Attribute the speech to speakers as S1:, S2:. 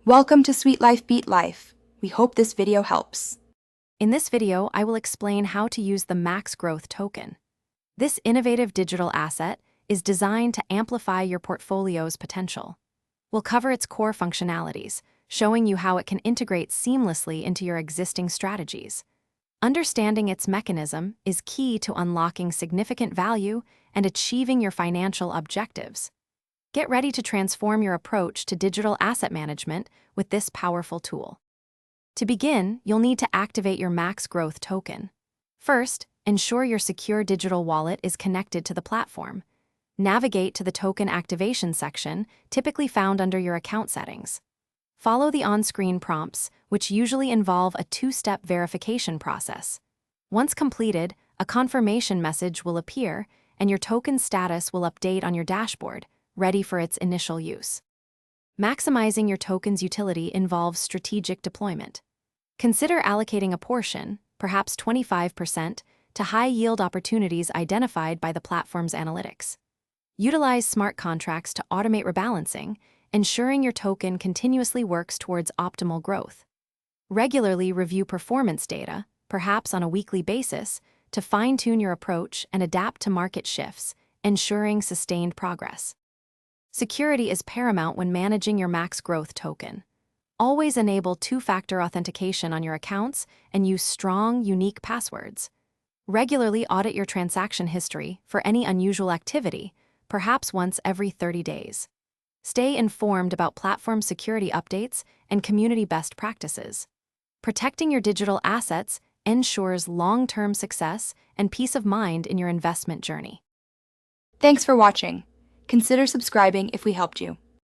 S1: Welcome to Sweet Life Beat Life. We hope this video helps.
S2: In this video, I will explain how to use the Max Growth token. This innovative digital asset is designed to amplify your portfolio's potential. We'll cover its core functionalities, showing you how it can integrate seamlessly into your existing strategies. Understanding its mechanism is key to unlocking significant value and achieving your financial objectives. Get ready to transform your approach to digital asset management with this powerful tool. To begin, you'll need to activate your Max Growth token. First, ensure your secure digital wallet is connected to the platform. Navigate to the token activation section, typically found under your account settings. Follow the on-screen prompts, which usually involve a two-step verification process. Once completed, a confirmation message will appear, and your token status will update on your dashboard, ready for its initial use. Maximizing your token's utility involves strategic deployment. Consider allocating a portion, perhaps 25%, to high-yield opportunities identified by the platform's analytics. Utilize smart contracts to automate rebalancing, ensuring your token continuously works towards optimal growth. Regularly review performance data, perhaps on a weekly basis, to fine-tune your approach and adapt to market shifts, ensuring sustained progress. Security is paramount when managing your Max Growth token. Always enable two-factor authentication on your accounts and use strong, unique passwords. Regularly audit your transaction history for any unusual activity, perhaps once every 30 days. Stay informed about platform security updates and community best practices. Protecting your digital assets ensures long-term success and peace of mind in your investment journey.
S1: Thanks for watching. Consider subscribing if we helped you.